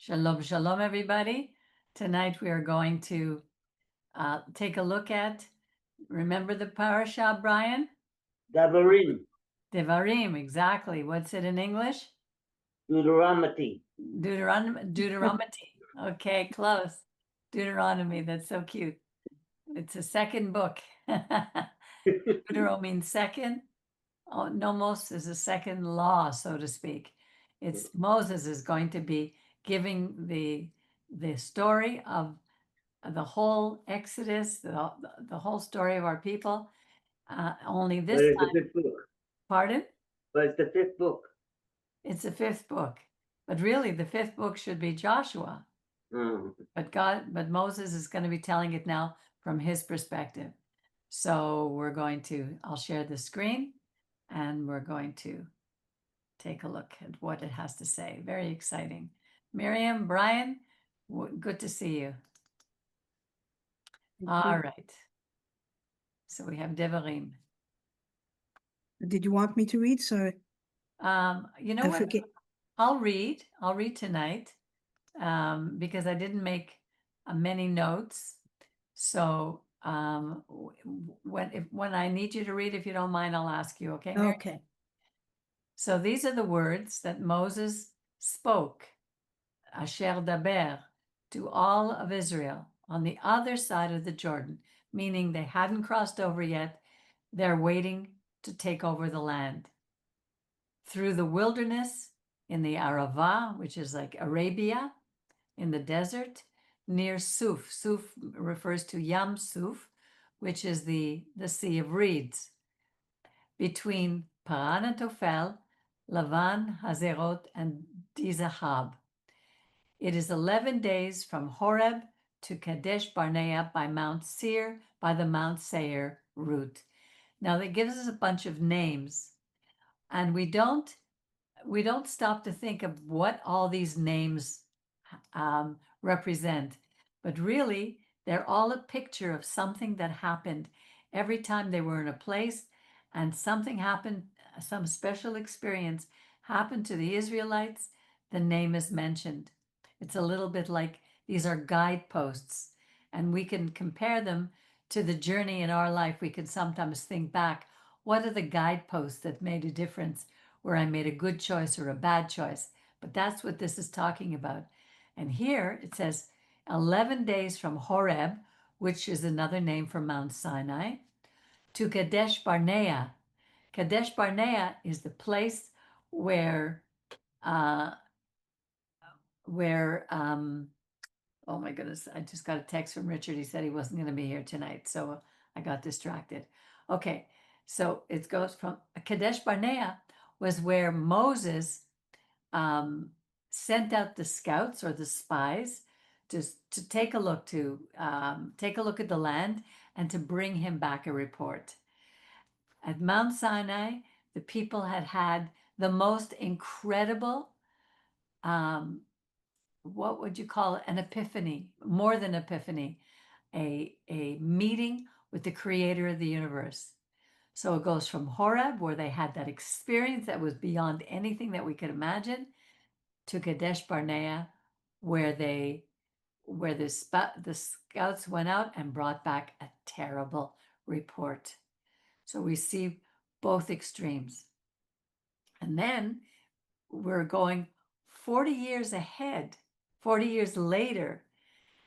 Shalom, shalom, everybody. Tonight we are going to take a look at, remember the parasha, Brian? Devarim, Devarim, exactly. What's it in English? Deuteronomy. Deuteronomy. Okay, close. Deuteronomy, that's so cute. It's a second book. Deutero means second. Oh, nomos is a second law, so to speak. It's Moses is going to be giving the story of the whole Exodus, the whole story of our people. Only But this it's the time, fifth book. pardon? But it's the fifth book. It's the fifth book. But really, the fifth book should be Joshua. But Moses is going to be telling it now from his perspective. So I'll share the screen and we're going to take a look at what it has to say. Very exciting. Miriam, Brian, good to see you. All right. So we have Devarim. Did you want me to read? Sorry. You know I what? forget. I'll read tonight because I didn't make many notes. So when I need you to read, if you don't mind, I'll ask you. Okay, Mary? Okay. So these are the words that Moses spoke, Asher Daber, to all of Israel on the other side of the Jordan, meaning they hadn't crossed over yet. They're waiting to take over the land. Through the wilderness in the Arava, which is like Arabia, in the desert, near Suf. Suf refers to Yam Suf, which is the Sea of Reeds, between Paran and Tophel, Lavan, Hazerot, and Dizahab. It is 11 days from Horeb to Kadesh Barnea by Mount Seir, by the Mount Seir route. Now that gives us a bunch of names, and we don't stop to think of what all these names represent, but really they're all a picture of something that happened every time they were in a place and something happened, some special experience happened to the Israelites, the name is mentioned. It's a little bit like these are guideposts, and we can compare them to the journey in our life. We can sometimes think back, what are the guideposts that made a difference, where I made a good choice or a bad choice? But that's what this is talking about. And here it says 11 days from Horeb, which is another name for Mount Sinai, to Kadesh Barnea. Kadesh Barnea is the place where oh my goodness, I just got a text from Richard. He said he wasn't going to be here tonight, so I got distracted. Okay, so it goes from Kadesh Barnea was where Moses sent out the scouts or the spies to take a look at the land and to bring him back a report. At Mount Sinai, the people had the most incredible, what would you call it? An epiphany, more than epiphany, a meeting with the creator of the universe. So it goes from Horeb, where they had that experience that was beyond anything that we could imagine, to Kadesh Barnea, where the scouts went out and brought back a terrible report. So we see both extremes. And then we're going 40 years ahead, 40 years later,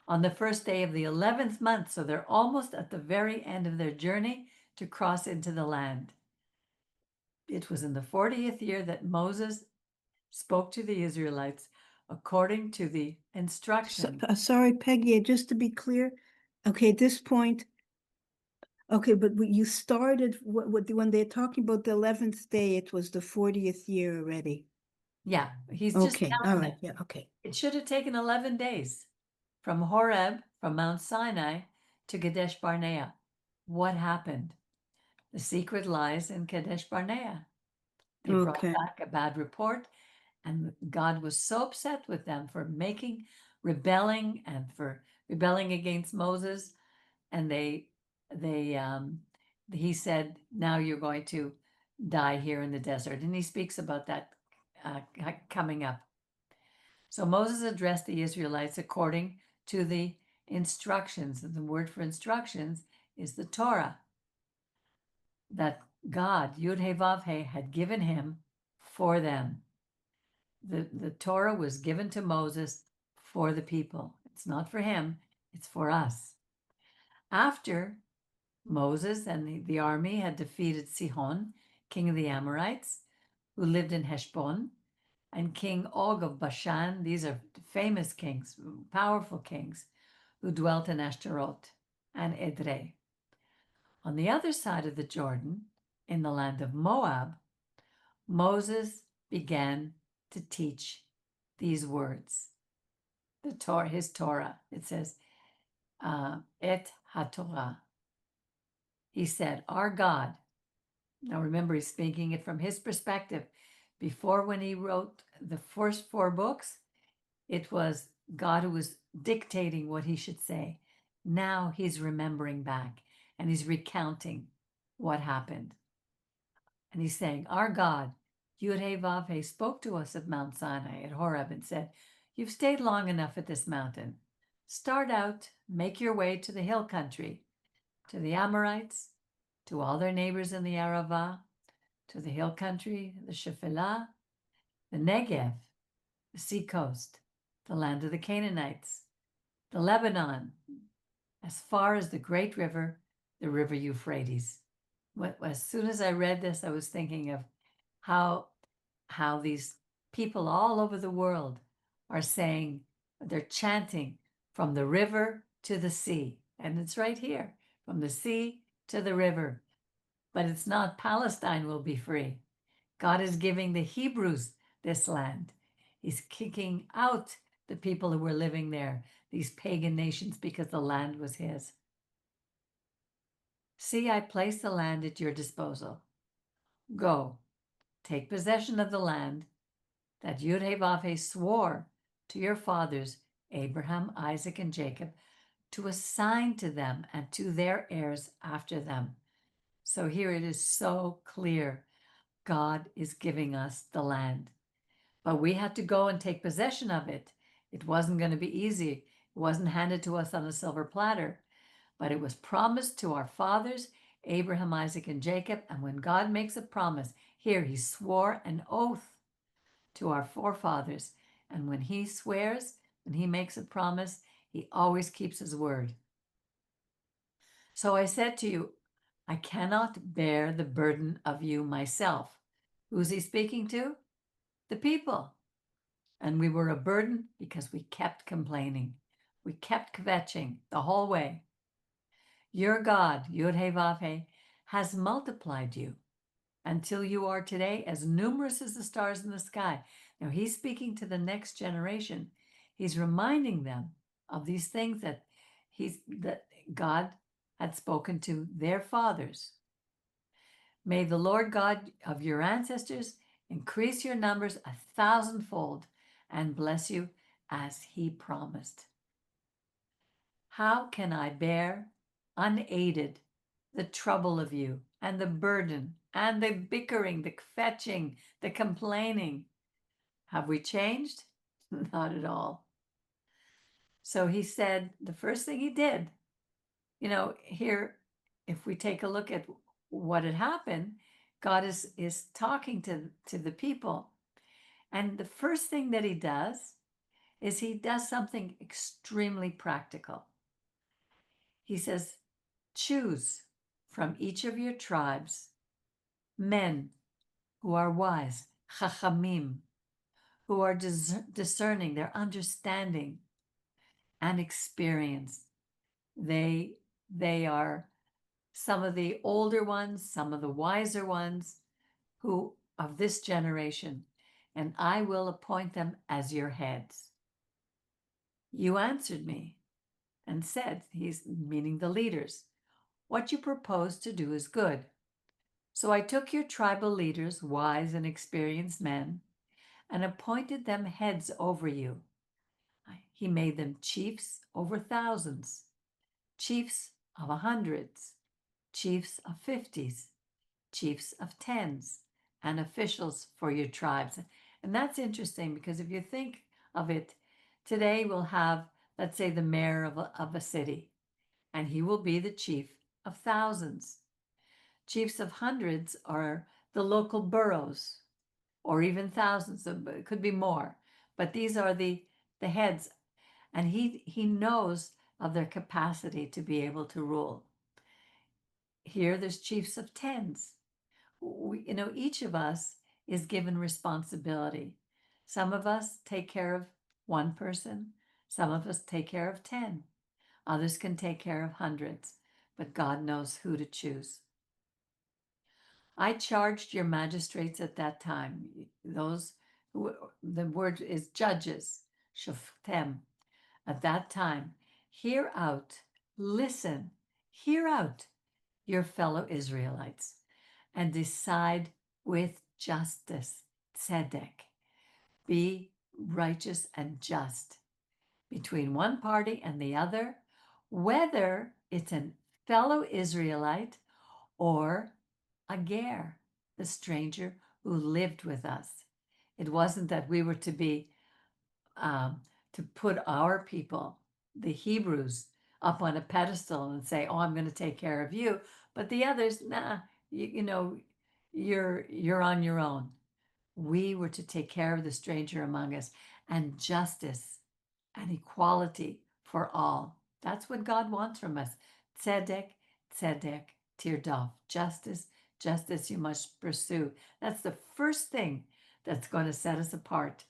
on the first day of the 11th month. So they're almost at the very end of their journey to cross into the land. It was in the 40th year that Moses spoke to the Israelites according to the instruction. Sorry, Peggy, just to be clear. Okay, at this point, okay, but you started when they're talking about the 11th day, it was the 40th year already. Yeah, he's just Okay, all right, yeah, okay. It should have taken 11 days from Horeb, from Mount Sinai, to Kadesh Barnea. What happened? The secret lies in Kadesh Barnea. They brought back a bad report, and God was so upset with them for rebelling against Moses, and he said, now you're going to die here in the desert. And he speaks about that coming up. So Moses addressed the Israelites according to the instructions. And the word for instructions is the Torah that God, Yud-He-Vav-He, had given him for them. The Torah was given to Moses for the people. It's not for him, it's for us. After Moses and the army had defeated Sihon, king of the Amorites, who lived in Heshbon, and King Og of Bashan. These are famous kings, powerful kings, who dwelt in Ashtaroth and Edrei. On the other side of the Jordan, in the land of Moab, Moses began to teach these words. The Torah, his Torah, it says, Et HaTorah. He said, our God. Now remember, he's speaking it from his perspective. Before, when he wrote the first 4 books, it was God who was dictating what he should say. Now he's remembering back and he's recounting what happened. And he's saying, our God, Yud-He-Vav-He, spoke to us at Mount Sinai at Horeb and said, you've stayed long enough at this mountain. Start out, make your way to the hill country, to the Amorites, to all their neighbors in the Arava, to the hill country, the Shephelah, the Negev, the sea coast, the land of the Canaanites, the Lebanon, as far as the great river, the river Euphrates. As soon as I read this, I was thinking of how these people all over the world are saying, they're chanting from the river to the sea. And it's right here, from the sea to the river. But it's not Palestine will be free. God is giving the Hebrews this land. He's kicking out the people who were living there, these pagan nations, because the land was his. See, I place the land at your disposal. Go, take possession of the land that Yud-He-Vav-He swore to your fathers, Abraham, Isaac, and Jacob, to assign to them and to their heirs after them. So here it is so clear. God is giving us the land. But we had to go and take possession of it. It wasn't going to be easy. It wasn't handed to us on a silver platter. But it was promised to our fathers, Abraham, Isaac, and Jacob. And when God makes a promise, here he swore an oath to our forefathers. And when he swears, when he makes a promise, he always keeps his word. So I said to you, I cannot bear the burden of you myself. Who's he speaking to? The people. And we were a burden because we kept complaining. We kept kvetching the whole way. Your God, Yud-He-Vav-He, has multiplied you until you are today as numerous as the stars in the sky. Now he's speaking to the next generation. He's reminding them of these things that God had spoken to their fathers. May the Lord God of your ancestors increase your numbers 1,000-fold and bless you as he promised. How can I bear unaided the trouble of you and the burden and the bickering, the fetching, the complaining? Have we changed? Not at all. So he said, the first thing he did, here, if we take a look at what had happened, God is talking to the people. And the first thing that he does is he does something extremely practical. He says, choose from each of your tribes men who are wise, chachamim, who are discerning, they're understanding and experienced. They are some of the older ones, some of the wiser ones who of this generation, and I will appoint them as your heads. You answered me and said, he's meaning the leaders, what you propose to do is good. So I took your tribal leaders, wise and experienced men, and appointed them heads over you. He made them chiefs over thousands, chiefs of hundreds, chiefs of 50s, chiefs of 10s, and officials for your tribes. And that's interesting because if you think of it. Today we'll have, let's say, the mayor of a city, and he will be the chief of thousands. Chiefs of hundreds are the local boroughs, or even thousands. It could be more, but these are the heads, and he knows of their capacity to be able to rule. Here, there's chiefs of tens. Each of us is given responsibility. Some of us take care of one person. Some of us take care of 10. Others can take care of hundreds, but God knows who to choose. I charged your magistrates at that time, those who, the word is judges, shoftem, at that time, hear out, listen, hear out your fellow Israelites and decide with justice, tzedek, be righteous and just between one party and the other, whether it's a fellow Israelite or a ger, the stranger who lived with us. It wasn't that we were to be to put our people, the Hebrews, up on a pedestal and say, "Oh, I'm going to take care of you," but the others, nah, you're on your own. We were to take care of the stranger among us, and justice and equality for all. That's what God wants from us. Tzedek, tzedek, tirdof. Justice, justice you must pursue. That's the first thing that's going to set us apart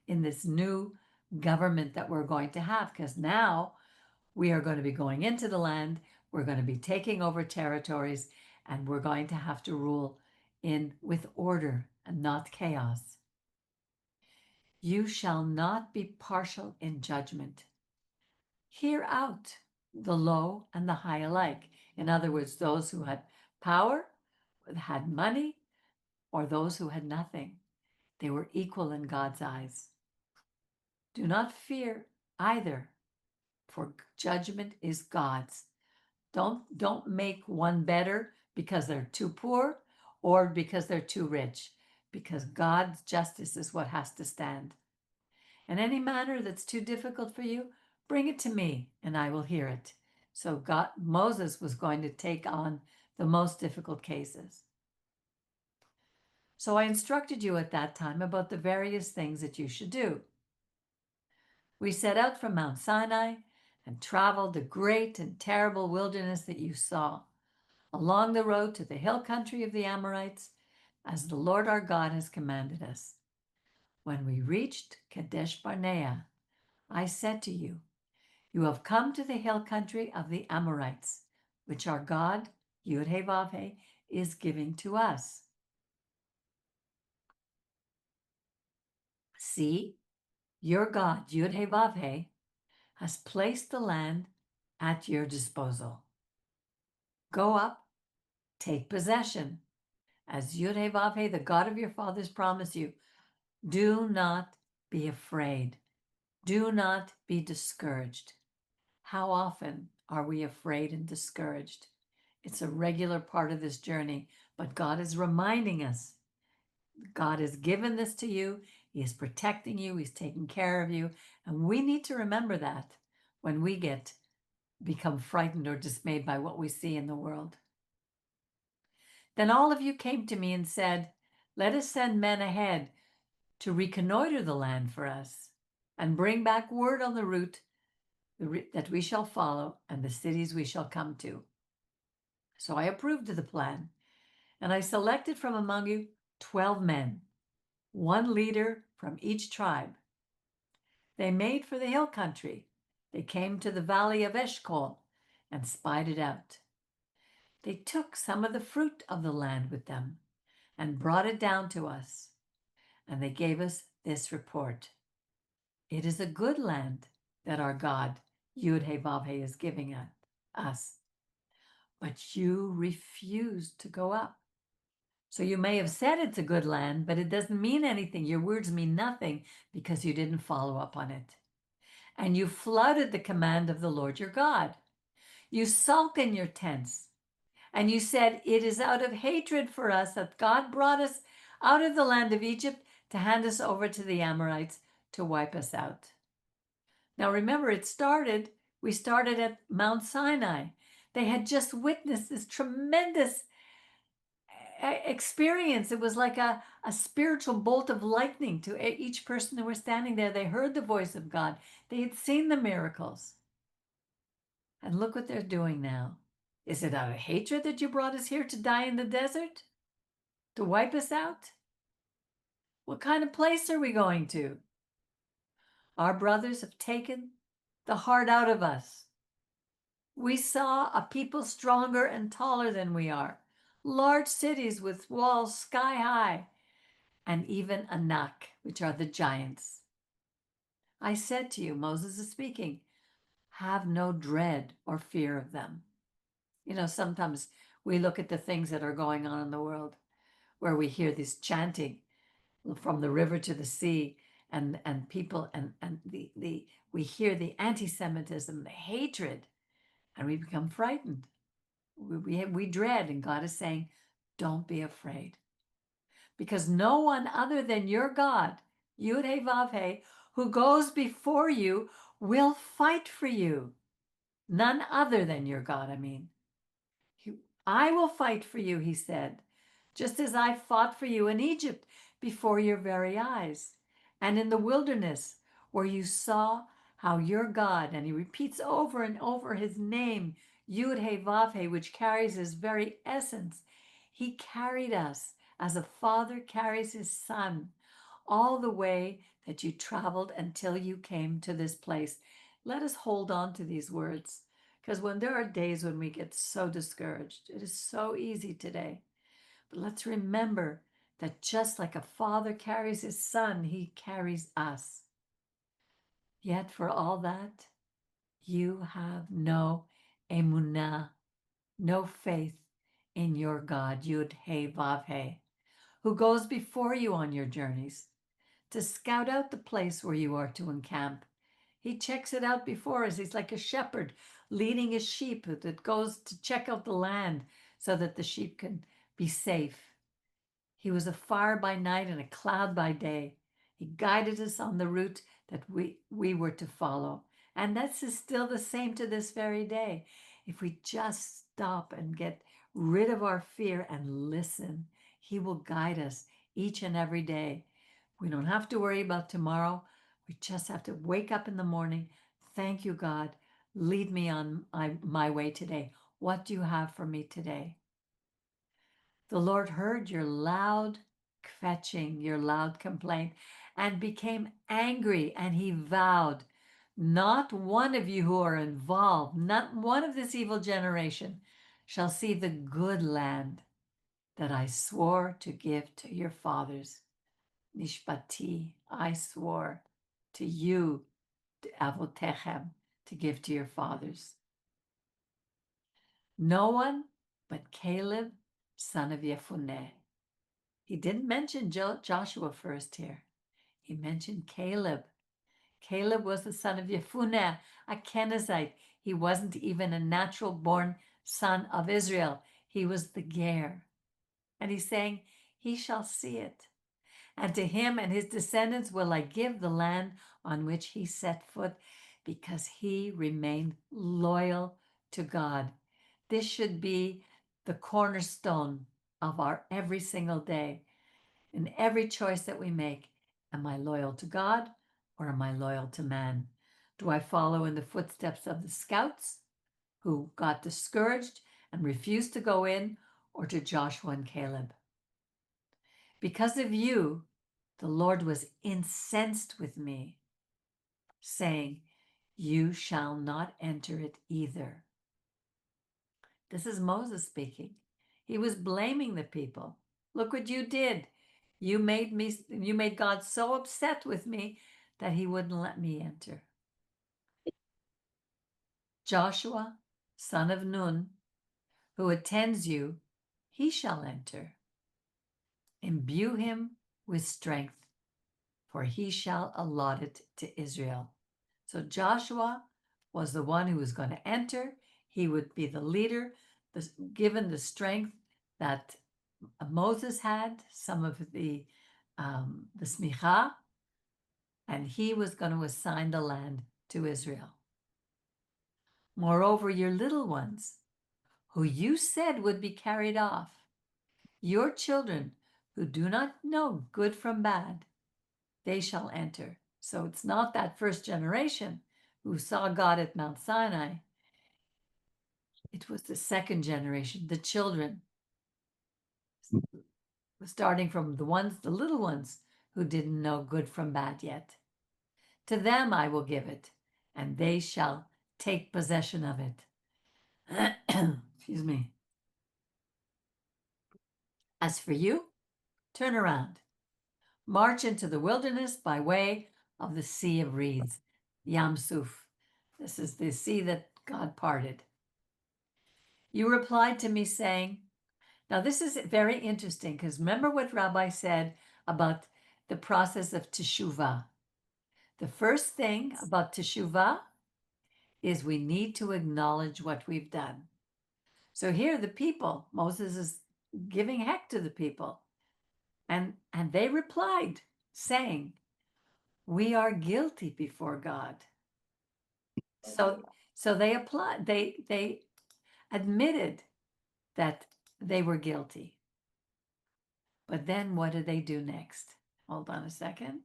in this new government that we're going to have, because now we are going to be going into the land, we're going to be taking over territories, and we're going to have to rule in with order and not chaos. You shall not be partial in judgment. Hear out the low and the high alike. In other words, those who had power, had money, or those who had nothing. They were equal in God's eyes. Do not fear either, for judgment is God's. Don't make one better because they're too poor or because they're too rich, because God's justice is what has to stand. And any matter that's too difficult for you, bring it to me and I will hear it. So Moses was going to take on the most difficult cases. So I instructed you at that time about the various things that you should do. We set out from Mount Sinai and traveled the great and terrible wilderness that you saw, along the road to the hill country of the Amorites, as the Lord our God has commanded us. When we reached Kadesh Barnea, I said to you, you have come to the hill country of the Amorites, which our God, Yud-Heh-Vav-Heh, is giving to us. See, your God, Yud-Heh-Vav-Heh, has placed the land at your disposal. Go up, take possession, as Yud-Heh-Vav-Heh, the God of your fathers, promised you. Do not be afraid. Do not be discouraged. How often are we afraid and discouraged? It's a regular part of this journey, but God is reminding us. God has given this to you. He is protecting you. He's taking care of you. And we need to remember that when we become frightened or dismayed by what we see in the world. Then all of you came to me and said, let us send men ahead to reconnoiter the land for us and bring back word on the route that we shall follow and the cities we shall come to. So I approved of the plan, and I selected from among you 12 men, one leader from each tribe. They made for the hill country. They came to the valley of Eshcol and spied it out. They took some of the fruit of the land with them and brought it down to us, and they gave us this report. It is a good land that our God, Yud-Heh-Vav-Heh, is giving us. But you refused to go up. So you may have said it's a good land, but it doesn't mean anything. Your words mean nothing because you didn't follow up on it. And you flouted the command of the Lord your God. You sulk in your tents. And you said, it is out of hatred for us that God brought us out of the land of Egypt to hand us over to the Amorites to wipe us out. Now remember, we started at Mount Sinai. They had just witnessed this tremendous experience. It was like a spiritual bolt of lightning to each person who were standing there. They heard the voice of God. They had seen the miracles. And look what they're doing now. Is it out of hatred that you brought us here to die in the desert? To wipe us out? What kind of place are we going to? Our brothers have taken the heart out of us. We saw a people stronger and taller than we are, large cities with walls sky high, and even Anak, which are the giants. I said to you, Moses is speaking, have no dread or fear of them. You know, sometimes we look at the things that are going on in the world where we hear this chanting from the river to the sea, and people and we hear the anti-Semitism, the hatred, and we become frightened. We dread, and God is saying, don't be afraid, because no one other than your God, Yud He Vav He, who goes before you, will fight for you. None other than your God, I mean. I will fight for you, he said, just as I fought for you in Egypt before your very eyes, and in the wilderness where you saw how your God, and he repeats over and over his name, Yud He Vav He, which carries his very essence. He carried us as a father carries his son all the way that you traveled until you came to this place. Let us hold on to these words, because when there are days when we get so discouraged, it is so easy today. But let's remember that just like a father carries his son, he carries us. Yet for all that, you have no emunah, no faith in your God, Yud He Vav He, who goes before you on your journeys to scout out the place where you are to encamp. He checks it out before us. He's like a shepherd leading his sheep that goes to check out the land so that the sheep can be safe. He was a fire by night and a cloud by day. He guided us on the route that we were to follow. And that's still the same to this very day. If we just stop and get rid of our fear and listen, he will guide us each and every day. We don't have to worry about tomorrow. We just have to wake up in the morning. Thank you, God. Lead me on my way today. What do you have for me today? The Lord heard your loud kvetching, your loud complaint, and became angry, and he vowed, not one of you who are involved, not one of this evil generation shall see the good land that I swore to give to your fathers. Nishpati, I swore to you, to Avotechem, to give to your fathers. No one but Caleb, son of Yefuneh. He didn't mention Joshua first here. He mentioned Caleb. Caleb was the son of Yefuneh, a Kenizzite. He wasn't even a natural born son of Israel. He was the Ger. And he's saying, he shall see it. And to him and his descendants will I give the land on which he set foot, because he remained loyal to God. This should be the cornerstone of our every single day. In every choice that we make, am I loyal to God or am I loyal to man? Do I follow in the footsteps of the scouts who got discouraged and refused to go in, or to Joshua and Caleb? Because of you, the Lord was incensed with me, saying, you shall not enter it either. This is Moses speaking. He was blaming the people. Look what you did. You made God so upset with me that he wouldn't let me enter. Joshua, son of Nun, who attends you, he shall enter. Imbue him with strength, for he shall allot it to Israel. So Joshua was the one who was going to enter. He would be the leader, given the strength that Moses had, some of the smicha, and he was going to assign the land to Israel. Moreover, your little ones, who you said would be carried off, your children who do not know good from bad, they shall enter. So it's not that first generation who saw God at Mount Sinai. It was the second generation, the children, starting from the little ones who didn't know good from bad yet. To them I will give it, and they shall take possession of it. Excuse me. As for you, turn around, march into the wilderness by way of the Sea of Reeds, Yam Suf. This is the sea that God parted. You replied to me saying, now this is very interesting because remember what Rabbi said about the process of teshuvah. The first thing about teshuvah is we need to acknowledge what we've done. So here the people, Moses is giving heck to the people. And they replied, saying, we are guilty before God. So they applied, they admitted that they were guilty. But then what did they do next? Hold on a second.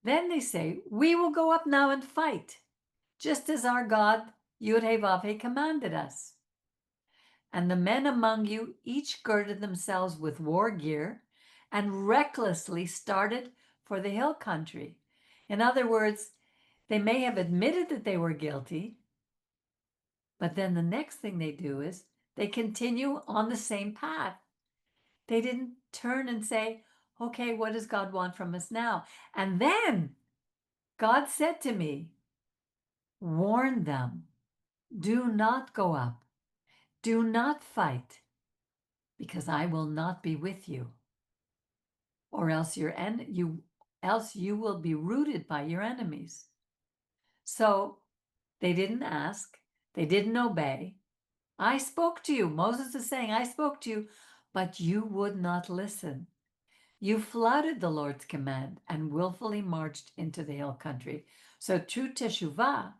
Then they say, we will go up now and fight, just as our God, Yud-Heh-Vav-Heh, commanded us. And the men among you each girded themselves with war gear and recklessly started for the hill country. In other words, they may have admitted that they were guilty, but then the next thing they do is they continue on the same path. They didn't turn and say, okay, what does God want from us now? And then God said to me, warn them, do not go up, do not fight, because I will not be with you, or else you will be rooted by your enemies. So they didn't ask, they didn't obey. I spoke to you. Moses is saying, I spoke to you, but you would not listen. You flouted the Lord's command and willfully marched into the hill country. So true teshuvah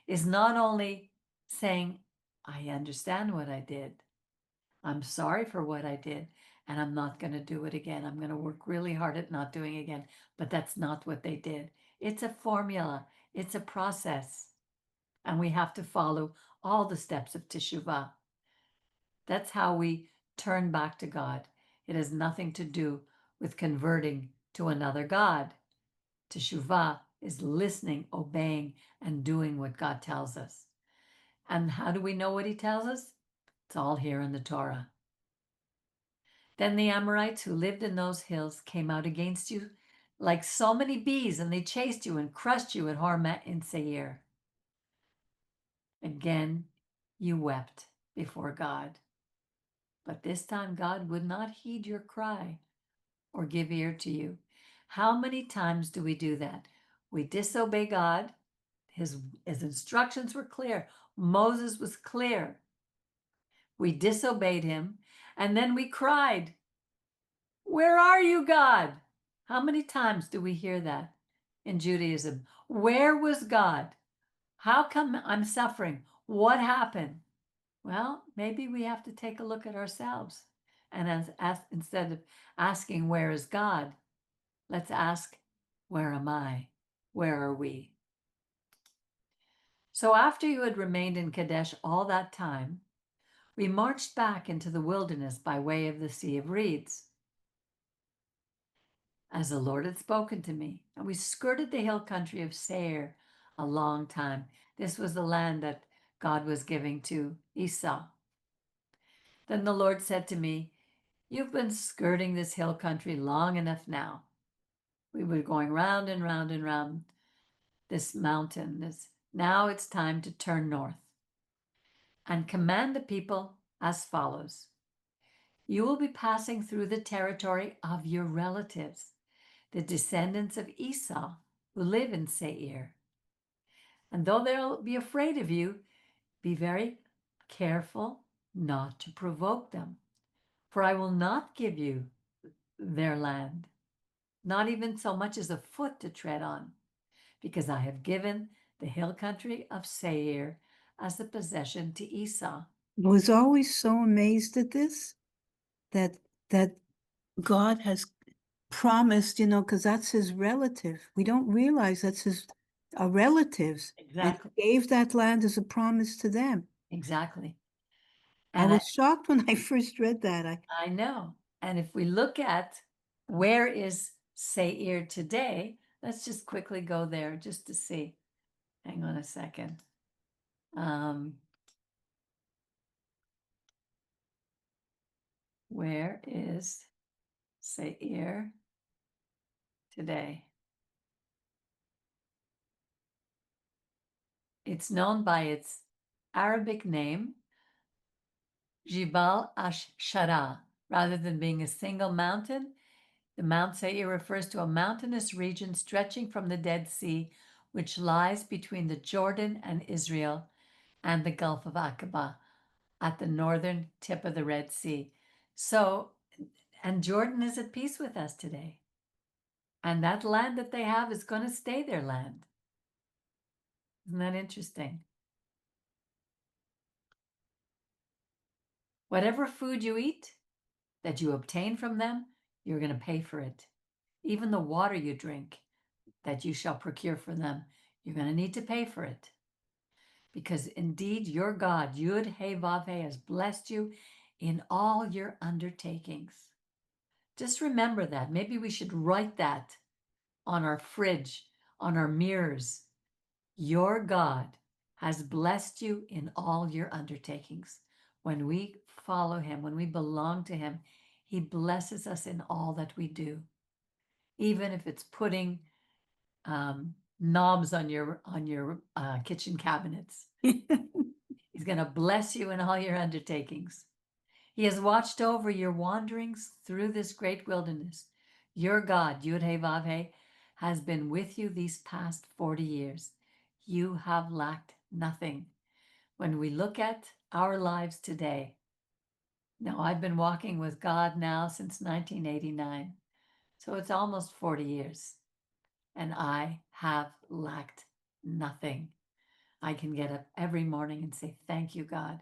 is not only saying, I understand what I did. I'm sorry for what I did, and I'm not going to do it again. I'm going to work really hard at not doing it again. But that's not what they did. It's a formula. It's a process. And we have to follow all the steps of teshuvah. That's how we turn back to God. It has nothing to do with converting to another God. Teshuvah is listening, obeying, and doing what God tells us. And how do we know what he tells us? It's all here in the Torah. Then the Amorites who lived in those hills came out against you like so many bees, and they chased you and crushed you at Hormah in Seir. Again, you wept before God. But this time God would not heed your cry or give ear to you. How many times do we do that? We disobey God. His instructions were clear. Moses was clear. We disobeyed him, and then we cried, where are you, God? How many times do we hear that in Judaism? Where was God? How come I'm suffering? What happened? Well, maybe we have to take a look at ourselves. And instead of asking, where is God? Let's ask, where am I? Where are we? So after you had remained in Kadesh all that time, we marched back into the wilderness by way of the Sea of Reeds, as the Lord had spoken to me. And we skirted the hill country of Seir a long time. This was the land that God was giving to Esau. Then the Lord said to me, you've been skirting this hill country long enough now. We were going round and round and round this mountain. Now it's time to turn north and command the people as follows. You will be passing through the territory of your relatives, the descendants of Esau who live in Seir. And though they'll be afraid of you, be very careful not to provoke them, for I will not give you their land. not even so much as a foot to tread on, because I have given the hill country of Seir as a possession to Esau. I was always so amazed at this, that God has promised, because that's his relative. We don't realize that's his relatives. And Exactly. he gave that land as a promise to them. Exactly. I And was shocked when I first read that. I know. And if we look at where is Seir today, let's just quickly go there just to see. Hang on a second. Where is Seir today? It's known by its Arabic name, Jibal Ash-Shara. Rather than being a single mountain, the Mount Seir refers to a mountainous region stretching from the Dead Sea, which lies between the Jordan and Israel and the Gulf of Aqaba at the northern tip of the Red Sea. So, and Jordan is at peace with us today. And that land that they have is going to stay their land. Isn't that interesting? Whatever food you eat that you obtain from them, you're going to pay for it. Even the water you drink that you shall procure for them, you're going to need to pay for it. Because indeed your God, Yud He Vav He, has blessed you in all your undertakings. Just remember that. Maybe we should write that on our fridge, on our mirrors. Your God has blessed you in all your undertakings. When we follow him, when we belong to him, he blesses us in all that we do. Even if it's putting knobs on your kitchen cabinets. He's going to bless you in all your undertakings. He has watched over your wanderings through this great wilderness. Your God, Yud He Vav He, has been with you these past 40 years. You have lacked nothing. When we look at our lives today, now I've been walking with God now since 1989, so it's almost 40 years, and I have lacked nothing. I can get up every morning and say, thank you, God.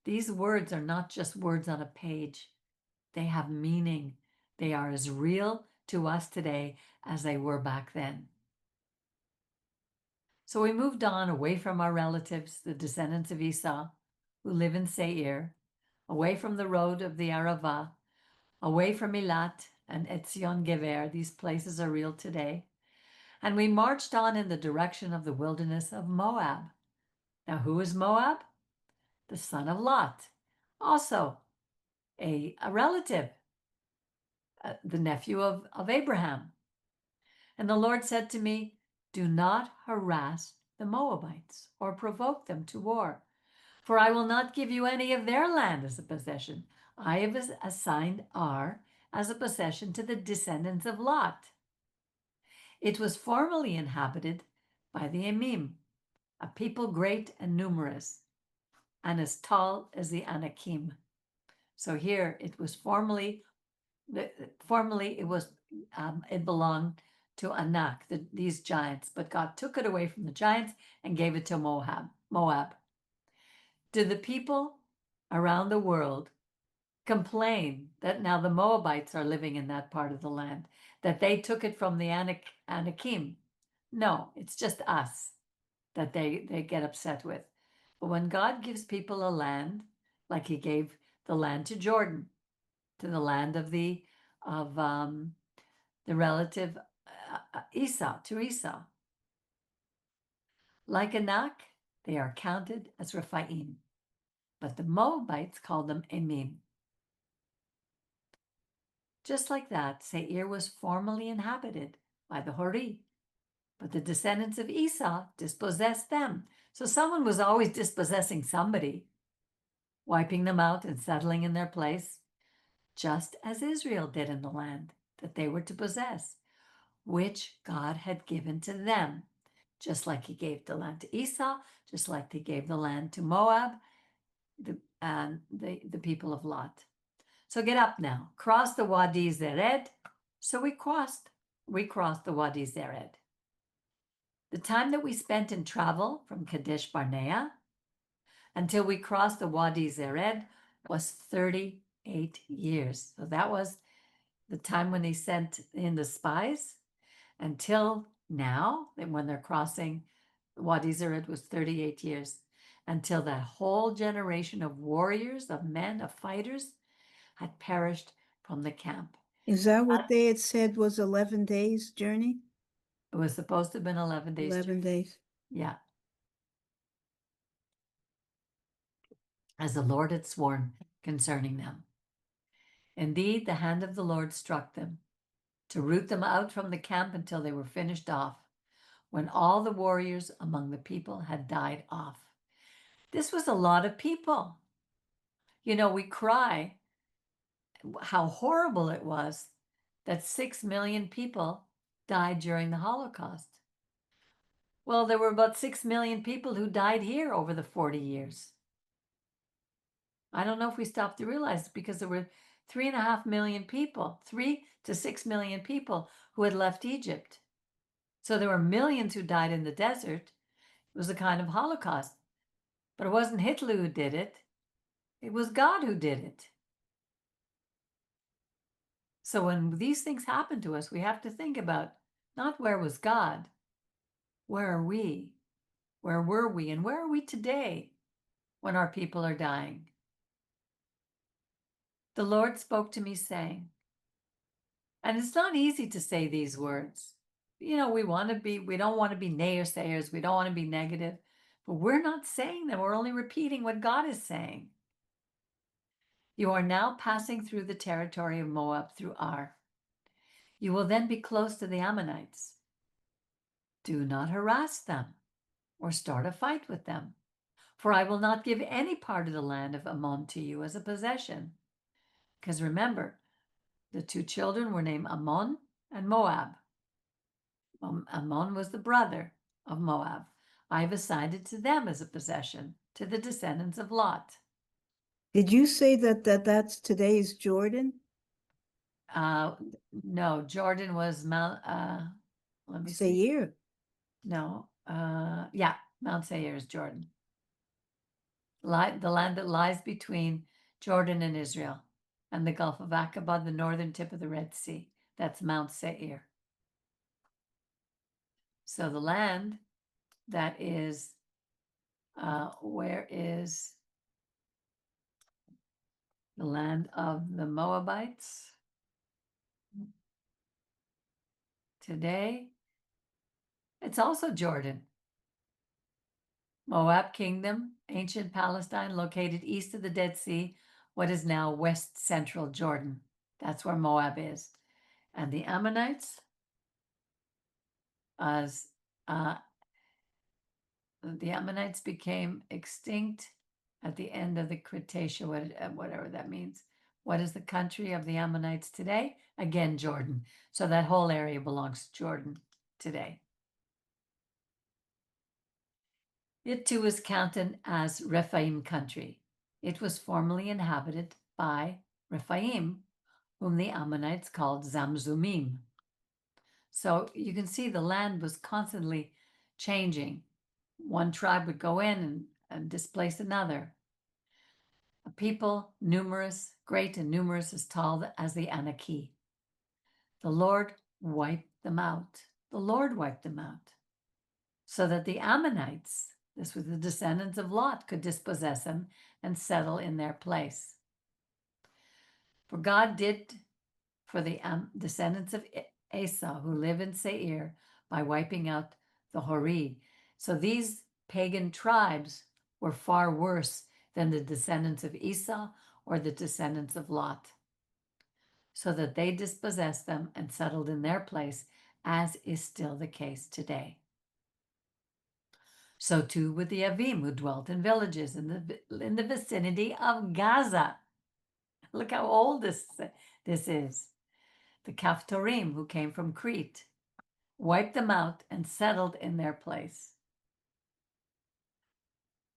These words are not just words on a page. They have meaning. They are as real to us today as they were back then. So we moved on away from our relatives, the descendants of Esau, who live in Seir, away from the road of the Arava, away from Eilat and Etzion Geber. These places are real today. And we marched on in the direction of the wilderness of Moab. Now, who is Moab? The son of Lot, also a relative, the nephew of Abraham. And the Lord said to me, do not harass the Moabites or provoke them to war, for I will not give you any of their land as a possession. I have assigned Ar as a possession to the descendants of Lot. It was formerly inhabited by the Emim, a people great and numerous, and as tall as the Anakim. So here it was formerly it belonged to Anak, these giants, but God took it away from the giants and gave it to Moab. Do the people around the world complain that now the Moabites are living in that part of the land, that they took it from the Anakim? No, it's just us that they get upset with. But when God gives people a land, like he gave the land to Jordan, to the land of the relative Esau. Like Anak, they are counted as Rephaim, but the Moabites call them Emim. Just like that, Seir was formerly inhabited by the Hori, but the descendants of Esau dispossessed them. So someone was always dispossessing somebody, wiping them out and settling in their place, just as Israel did in the land that they were to possess, which God had given to them, just like he gave the land to Esau, just like he gave the land to Moab, the people of Lot. So get up now, cross the Wadi Zered. So we crossed we crossed the Wadi Zered. The time that we spent in travel from Kadesh Barnea until we crossed the Wadi Zered was 38 years. So that was the time when they sent in the spies until now, when they're crossing Wadi Zered was 38 years, until that whole generation of warriors, of men, of fighters had perished from the camp. Is that what they had said was 11 days journey? It was supposed to have been 11 days. 11 days. Yeah. As the Lord had sworn concerning them. Indeed, the hand of the Lord struck them to root them out from the camp until they were finished off, when all the warriors among the people had died off. This was a lot of people. You know, we cry how horrible it was that 6 million people died during the Holocaust. Well, there were about 6 million people who died here over the 40 years. I don't know if we stopped to realize it, because there were 3.5 million people, 3 to 6 million people who had left Egypt. So there were millions who died in the desert. It was a kind of Holocaust. But it wasn't Hitler who did it. It was God who did it. So when these things happen to us, we have to think about not where was God, where are we? Where were we? And where are we today when our people are dying? The Lord spoke to me saying, and it's not easy to say these words. You know, we don't want to be naysayers. We don't want to be negative, but we're not saying them. We're only repeating what God is saying. You are now passing through the territory of Moab through Ar. You will then be close to the Ammonites. Do not harass them or start a fight with them, for I will not give any part of the land of Ammon to you as a possession. Because remember, the two children were named Ammon and Moab. Ammon was the brother of Moab. I have assigned it to them as a possession, to the descendants of Lot. Did you say that's today's Jordan? No, Jordan was Mount, let me see. Seir. No, yeah, Mount Seir is Jordan. The land that lies between Jordan and Israel and the Gulf of Aqaba, the northern tip of the Red Sea. That's Mount Seir. So the land that is, where is the land of the Moabites today? It's also Jordan. Moab Kingdom, ancient Palestine, located east of the Dead Sea, what is now west central Jordan. That's where Moab is. And the Ammonites, the Ammonites became extinct at the end of the Cretaceous, whatever that means. What is the country of the Ammonites today? Again, Jordan. So that whole area belongs to Jordan today. It too is counted as Rephaim country. It was formerly inhabited by Rephaim, whom the Ammonites called Zamzumim. So you can see the land was constantly changing. One tribe would go in and displace another. A people numerous, great and numerous, as tall as the Anaki. The Lord wiped them out. The Lord wiped them out. So that the Ammonites, this was the descendants of Lot, could dispossess them and settle in their place. For God did for the descendants of Esau who live in Seir by wiping out the Hori. So these pagan tribes were far worse than the descendants of Esau or the descendants of Lot, so that they dispossessed them and settled in their place, as is still the case today. So too with the Avim, who dwelt in villages in the vicinity of Gaza. Look how old this is. The Kaftorim, who came from Crete, wiped them out and settled in their place.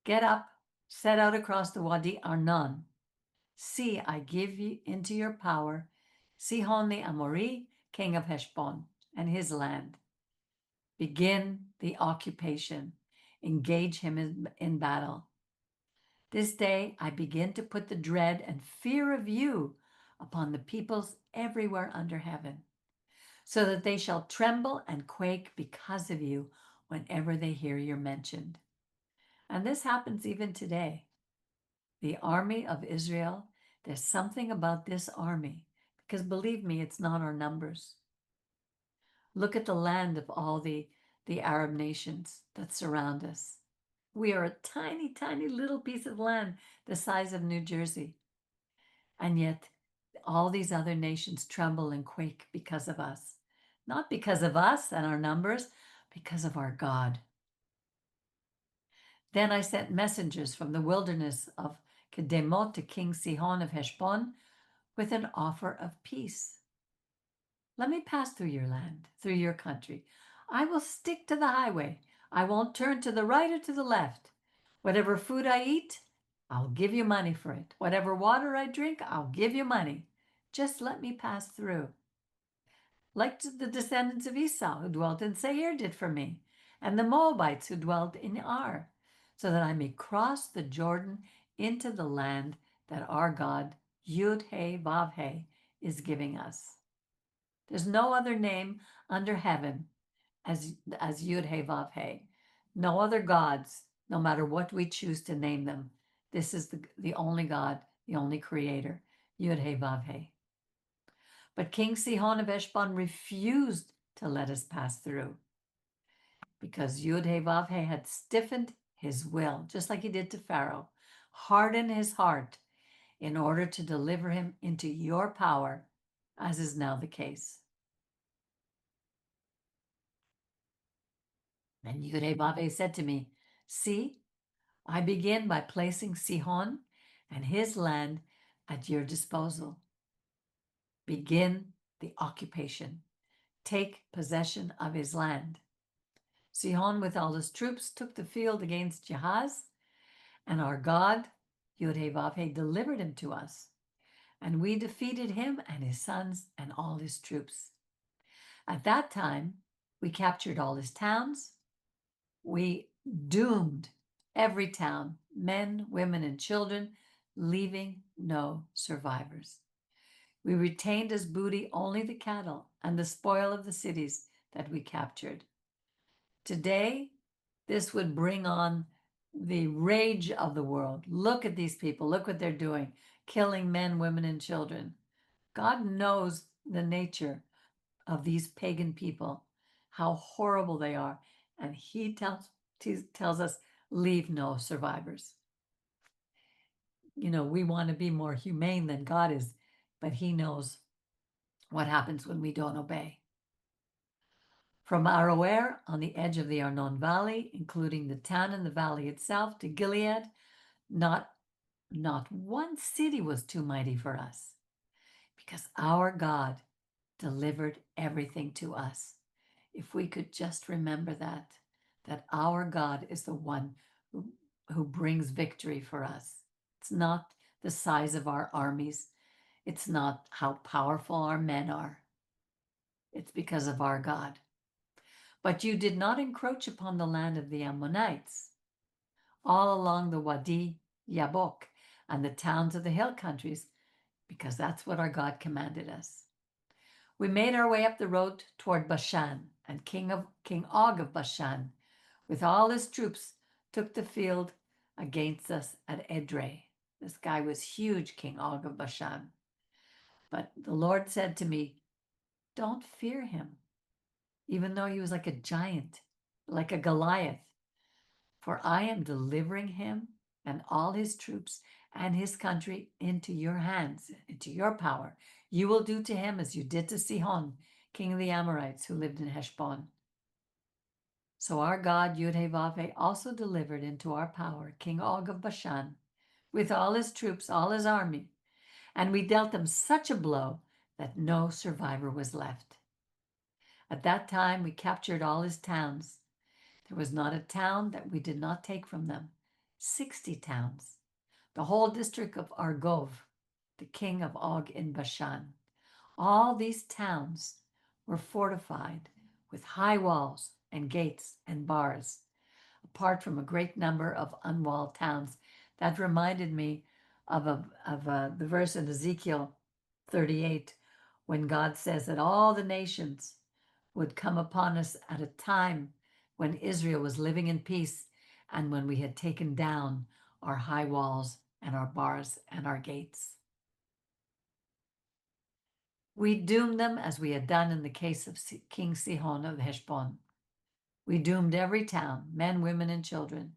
Get up, set out across the Wadi Arnon. See, I give you into your power Sihon the Amori, king of Heshbon. and his land. Begin the occupation. Engage him in battle. This day I begin to put the dread and fear of you upon the peoples everywhere under heaven, so that they shall tremble and quake because of you whenever they hear you're mentioned. And this happens even today. The army of Israel, there's something about this army, because believe me, it's not our numbers. Look at the land of all the Arab nations that surround us. We are a tiny, tiny little piece of land the size of New Jersey. And yet all these other nations tremble and quake because of us. Not because of us and our numbers, because of our God. Then I sent messengers from the wilderness of Kedemot to King Sihon of Heshbon with an offer of peace. Let me pass through your land, through your country. I will stick to the highway. I won't turn to the right or to the left. Whatever food I eat, I'll give you money for it. Whatever water I drink, I'll give you money. Just let me pass through. Like the descendants of Esau who dwelt in Seir did for me, and the Moabites who dwelt in Ar, so that I may cross the Jordan into the land that our God, Yud-He-Vav-He, is giving us. There's no other name under heaven as Yud-He-Vav-He. No other gods, no matter what we choose to name them. This is the only God, the only creator, Yud-He-Vav-He. But King Sihon of Heshbon refused to let us pass through because Yud-He-Vav-He had stiffened his will, just like he did to Pharaoh, hardened his heart in order to deliver him into your power, as is now the case. And Yud-He-Vav-He said to me, see, I begin by placing Sihon and his land at your disposal. Begin the occupation. Take possession of his land. Sihon with all his troops took the field against Jahaz, and our God, Yud-He-Vav-He, delivered him to us. And we defeated him and his sons and all his troops. At that time, we captured all his towns. We doomed every town, men, women, and children, leaving no survivors. We retained as booty only the cattle and the spoil of the cities that we captured. Today, this would bring on the rage of the world. Look at these people. Look what they're doing, killing men, women, and children. God knows the nature of these pagan people, how horrible they are. And he tells us, leave no survivors. You know, we want to be more humane than God is, but he knows what happens when we don't obey. From Aroer on the edge of the Arnon Valley, including the town and the valley itself, to Gilead, not one city was too mighty for us, because our God delivered everything to us. If we could just remember that our God is the one who brings victory for us. It's not the size of our armies. It's not how powerful our men are. It's because of our God. But you did not encroach upon the land of the Ammonites, all along the Wadi Yabok and the towns of the hill countries, because that's what our God commanded us. We made our way up the road toward Bashan, and King Og of Bashan, with all his troops, took the field against us at Edrei. This guy was huge, King Og of Bashan. But the Lord said to me, don't fear him, even though he was like a giant, like a Goliath. For I am delivering him and all his troops and his country into your hands, into your power. You will do to him as you did to Sihon, king of the Amorites, who lived in Heshbon. So our God, Yud-He-Vav-He, also delivered into our power King Og of Bashan, with all his troops, all his army, and we dealt him such a blow that no survivor was left. At that time, we captured all his towns. There was not a town that we did not take from them. 60 towns. The whole district of Argov, the king of Og in Bashan. All these towns were fortified with high walls and gates and bars, apart from a great number of unwalled towns. That reminded me of the verse in Ezekiel 38, when God says that all the nations would come upon us at a time when Israel was living in peace and when we had taken down our high walls and our bars and our gates. We doomed them as we had done in the case of King Sihon of Heshbon. We doomed every town, men, women, and children,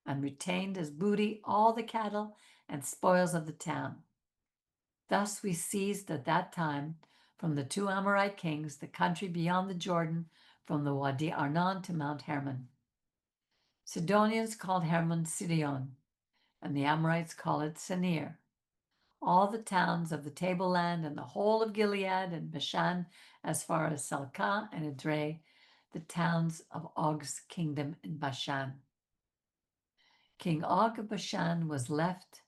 and retained as booty all the cattle and spoils of the town. Thus we seized at that time from the two Amorite kings the country beyond the Jordan, from the Wadi Arnon to Mount Hermon. Sidonians called Hermon Sidon, and the Amorites call it Senir. All the towns of the tableland and the whole of Gilead and Bashan, as far as Salcah and Edrei, the towns of Og's kingdom in Bashan. King Og of Bashan was left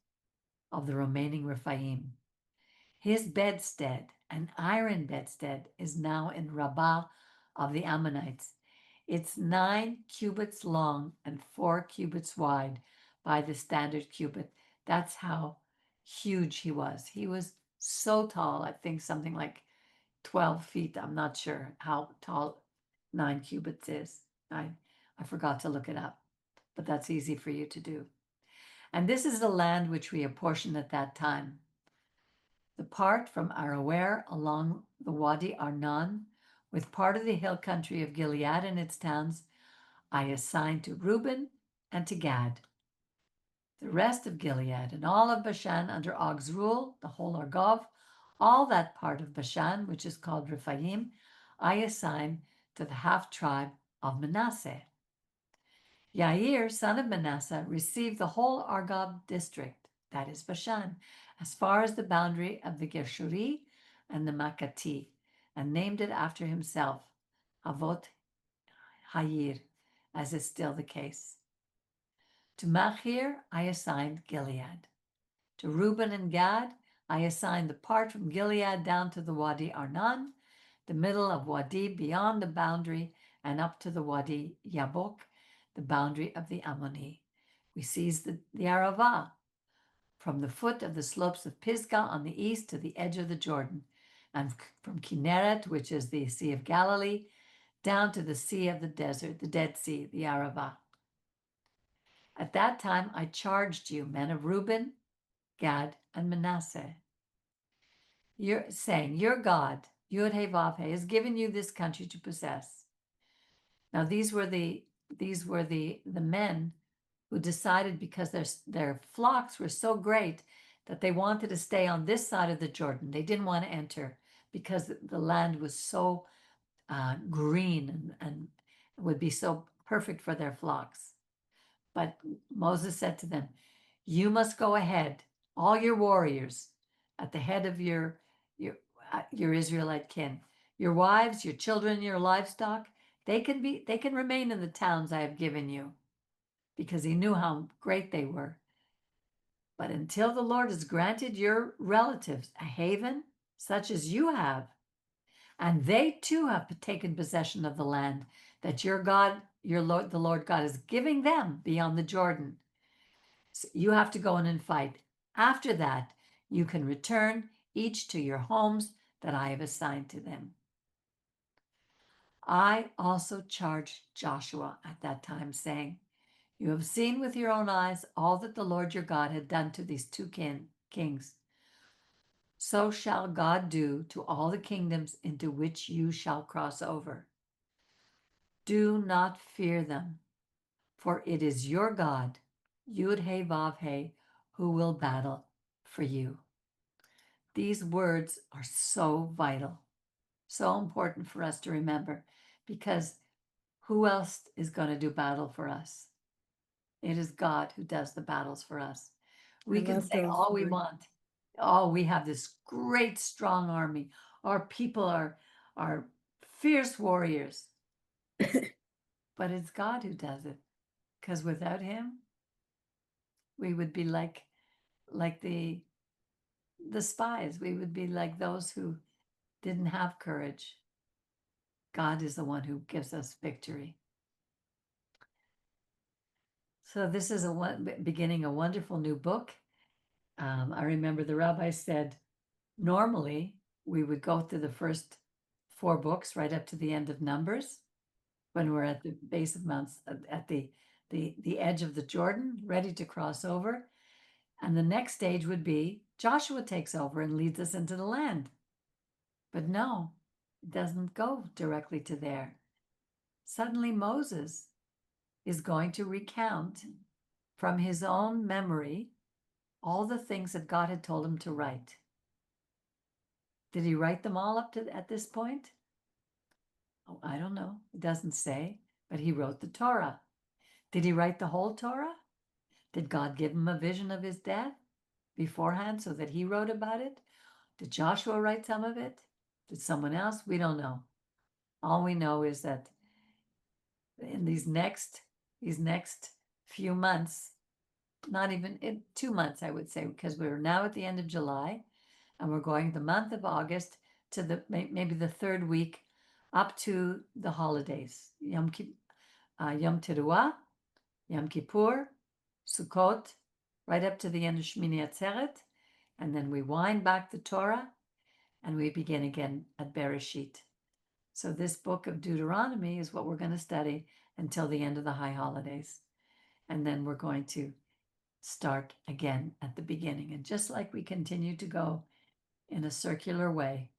of the remaining Rephaim. His bedstead, an iron bedstead, is now in Rabbah of the Ammonites. It's 9 cubits long and 4 cubits wide by the standard cubit. That's how huge he was. He was so tall, I think something like 12 feet. I'm not sure how tall 9 cubits is. I forgot to look it up, but that's easy for you to do. And this is the land which we apportioned at that time. The part from Aroer along the Wadi Arnon, with part of the hill country of Gilead and its towns, I assigned to Reuben and to Gad. The rest of Gilead and all of Bashan under Og's rule, the whole Argov, all that part of Bashan, which is called Rephaim, I assigned to the half-tribe of Manasseh. Yair, son of Manasseh, received the whole Argob district, that is Bashan, as far as the boundary of the Geshuri and the Makati, and named it after himself, Havot Hayir, as is still the case. To Machir, I assigned Gilead. To Reuben and Gad, I assigned the part from Gilead down to the Wadi Arnon, the middle of Wadi beyond the boundary, and up to the Wadi Yabok, the boundary of the Ammoni. We seized the Arava, from the foot of the slopes of Pisgah on the east to the edge of the Jordan, and from Kinneret, which is the Sea of Galilee, down to the Sea of the Desert, the Dead Sea, the Arava. At that time I charged you, men of Reuben, Gad, and Manasseh, you're saying, your God, Yud-Heh-Vav-Heh, has given you this country to possess. Now these were the men who decided, because their flocks were so great that they wanted to stay on this side of the Jordan. They didn't want to enter because the land was so green and would be so perfect for their flocks. But Moses said to them, you must go ahead, all your warriors, at the head of your Israelite kin. Your wives, your children, your livestock, they can remain in the towns I have given you, because he knew how great they were. But until the Lord has granted your relatives a haven such as you have, and they too have taken possession of the land that your God, the Lord God, is giving them beyond the Jordan, so you have to go in and fight. After that, you can return each to your homes that I have assigned to them. I also charged Joshua at that time, saying, you have seen with your own eyes all that the Lord your God had done to these two kings. So shall God do to all the kingdoms into which you shall cross over. Do not fear them, for it is your God, Yud-Heh-Vav-Heh, who will battle for you. These words are so vital, so important for us to remember, because who else is going to do battle for us? It is God who does the battles for us. We can say all we want. Oh, we have this great, strong army. Our people are fierce warriors. But it's God who does it, because without him, we would be like the spies. We would be like those who didn't have courage. God is the one who gives us victory. So this is beginning a wonderful new book. I remember the rabbi said, normally we would go through the first 4 books right up to the end of Numbers when we're at the base of at the edge of the Jordan, ready to cross over. And the next stage would be Joshua takes over and leads us into the land. But no, it doesn't go directly to there. Suddenly Moses is going to recount from his own memory all the things that God had told him to write. Did he write them all up to at this point? Oh, I don't know. It doesn't say, but he wrote the Torah. Did he write the whole Torah? Did God give him a vision of his death beforehand so that he wrote about it? Did Joshua write some of it? Did someone else? We don't know. All we know is that in these next few months, not even in 2 months, I would say, because we're now at the end of July and we're going the month of August to maybe the 3rd week up to the holidays, Yom Teruah, Yom Kippur, Sukkot, right up to the end of Shmini Atzeret, and then we wind back the Torah and we begin again at Bereshit. So this book of Deuteronomy is what we're going to study until the end of the high holidays. And then we're going to start again at the beginning. And just like we continue to go in a circular way,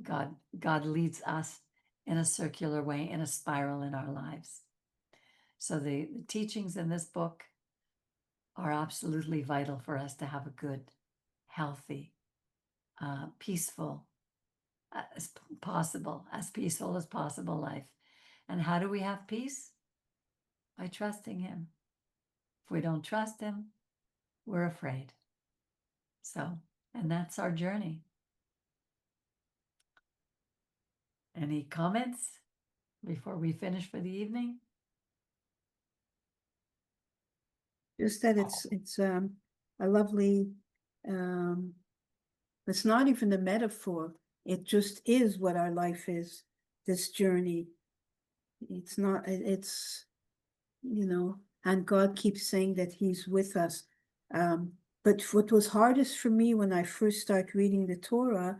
God leads us in a circular way, in a spiral in our lives. So the teachings in this book are absolutely vital for us to have a good, healthy, peaceful, as peaceful as possible life. And how do we have peace? By trusting him. If we don't trust him, we're afraid. So, and that's our journey. Any comments before we finish for the evening? Just that it's a lovely, it's not even a metaphor. It just is what our life is, this journey. It's not, it's, and God keeps saying that he's with us. But what was hardest for me when I first started reading the Torah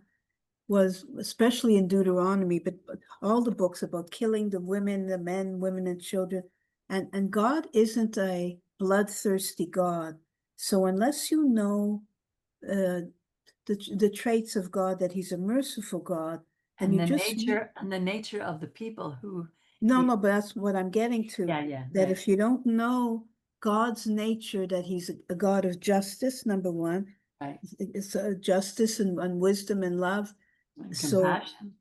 was, especially in Deuteronomy, but all the books about killing the women, the men, women, and children. And God isn't a bloodthirsty God. So unless you know the traits of God, that he's a merciful God, and you just the nature of the people who no, but that's what I'm getting to. Yeah, that right. If you don't know God's nature, that he's a God of justice, number one, Right. it's justice and wisdom and love, And so compassion.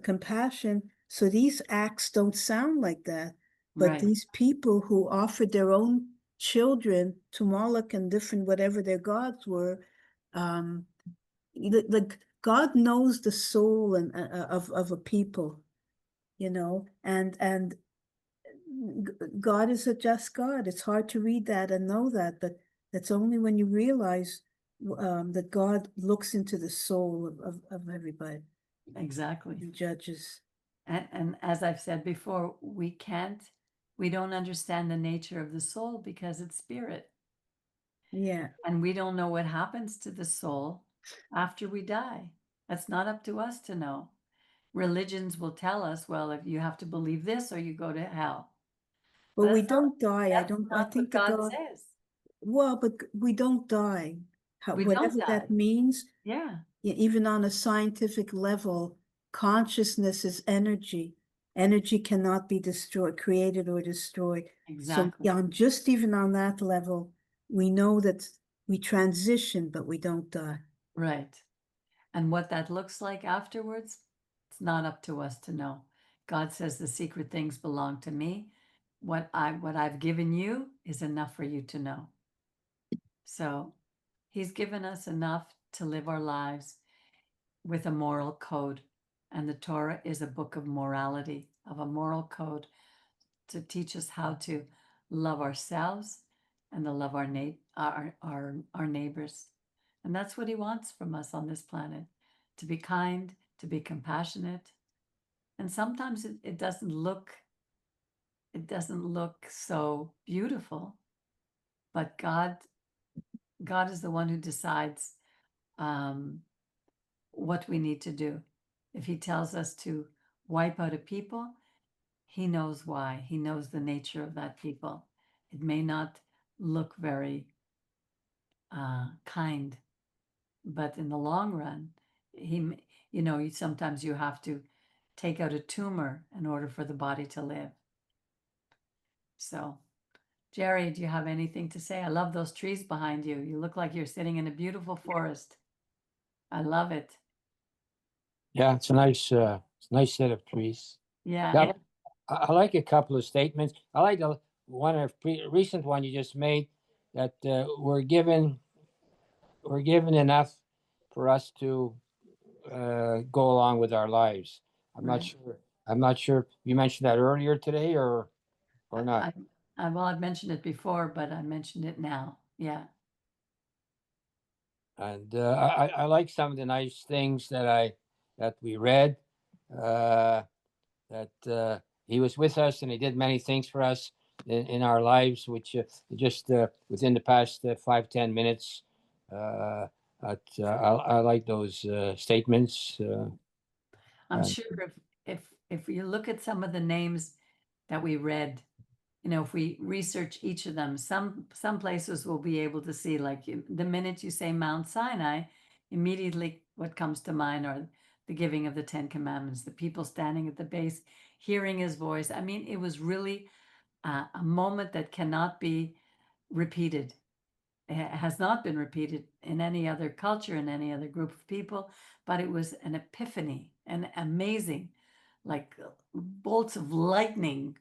Compassion. So these acts don't sound like that, but Right. these people who offered their own children to Moloch and different whatever their gods were, like God knows the soul and of a people, and God is a just God. It's hard to read that and know that, but that's only when you realize that God looks into the soul of everybody. Exactly. And judges. And as I've said before, we don't understand the nature of the soul because it's spirit. Yeah. And we don't know what happens to the soul after we die. That's not up to us to know. Religions will tell us, well, if you have to believe this or you go to hell. But we don't die. I think what that God says. Well, but we don't die. We Whatever don't that die. means, Yeah. even on a scientific level, consciousness is energy. Energy cannot be destroyed, created or destroyed. Exactly. So just even on that level, we know that we transition, but we don't die. Right. And what that looks like afterwards, it's not up to us to know. God says the secret things belong to me. What I've given you is enough for you to know. So he's given us enough to live our lives with a moral code. And the Torah is a book of morality, of a moral code to teach us how to love ourselves and to love our neighbors. And that's what he wants from us on this planet, to be kind, to be compassionate, And sometimes it doesn't look so beautiful, but God is the one who decides what we need to do. If he tells us to wipe out a people, he knows why. He knows the nature of that people. It may not look very kind, but in the long run, sometimes you have to take out a tumor in order for the body to live. So, Jerry, do you have anything to say? I love those trees behind you. You look like you're sitting in a beautiful forest. I love it. Yeah, it's a nice set of trees. Yeah. Yeah, I like a couple of statements. I like the recent one you just made, that we're given enough for us to go along with our lives. I'm not Right. sure. I'm not sure. You mentioned that earlier today, or not? Well, I've mentioned it before, but I mentioned it now. Yeah. And I like some of the nice things that we read. That he was with us and he did many things for us in our lives, which just within the past 5-10 minutes. I like those statements. I'm sure if you look at some of the names that we read, if we research each of them, some places we'll be able to see, like the minute you say Mount Sinai, immediately what comes to mind are the giving of the 10 Commandments, the people standing at the base, hearing his voice. I mean, it was really a moment that cannot be repeated. It has not been repeated in any other culture, in any other group of people, but it was an epiphany, and amazing, like bolts of lightning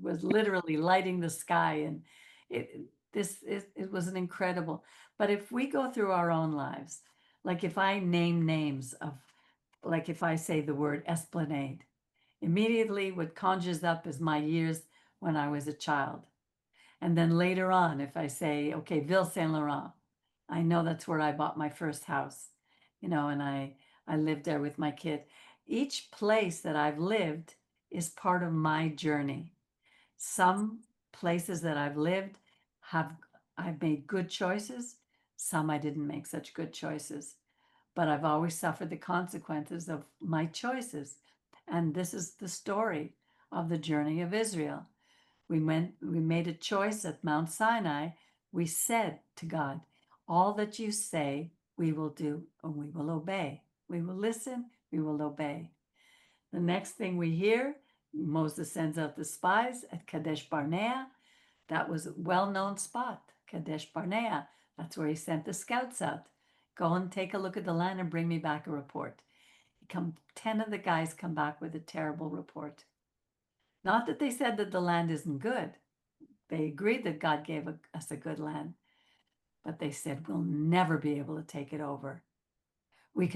was literally lighting the sky, and it was an incredible. But if we go through our own lives, like if I name names of, like if I say the word Esplanade, immediately what conjures up is my years when I was a child. And then later on, if I say, okay, Ville Saint Laurent, I know that's where I bought my first house, and I lived there with my kid. Each place that I've lived is part of my journey. Some places that I've lived I've made good choices. Some I didn't make such good choices, but I've always suffered the consequences of my choices. And this is the story of the journey of Israel. We made a choice at Mount Sinai. We said to God, all that you say, we will do and we will obey. We will listen, we will obey. The next thing we hear, Moses sends out the spies at Kadesh Barnea. That was a well-known spot, Kadesh Barnea. That's where he sent the scouts out. Go and take a look at the land and bring me back a report. 10 of the guys come back with a terrible report. Not that they said that the land isn't good. They agreed that God gave us a good land, but they said, we'll never be able to take it over. We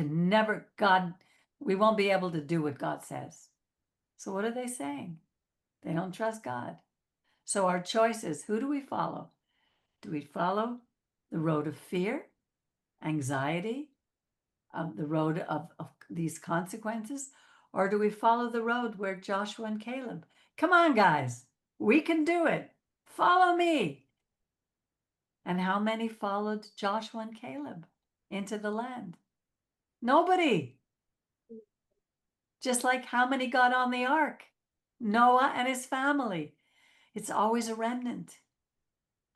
won't be able to do what God says. So what are they saying? They don't trust God. So our choices, who do we follow? Do we follow the road of fear, anxiety, the road of these consequences? Or do we follow the road where Joshua and Caleb, come on, guys, we can do it. Follow me. And how many followed Joshua and Caleb into the land? Nobody. Just like how many got on the ark? Noah and his family. It's always a remnant,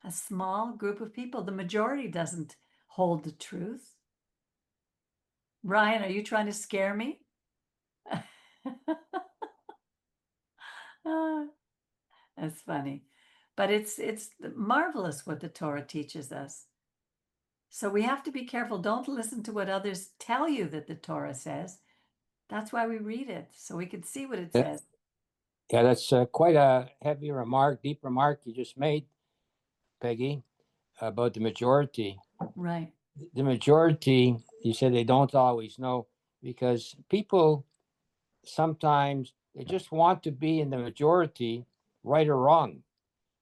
a small group of people. The majority doesn't hold the truth. Brian, are you trying to scare me? That's funny. But it's marvelous what the Torah teaches us. So we have to be careful. Don't listen to what others tell you that the Torah says. That's why we read it, so we can see what it says. Yeah, that's quite a heavy remark, deep remark you just made, Peggy, about the majority. Right. The majority, you said they don't always know, because people sometimes they just want to be in the majority, right or wrong.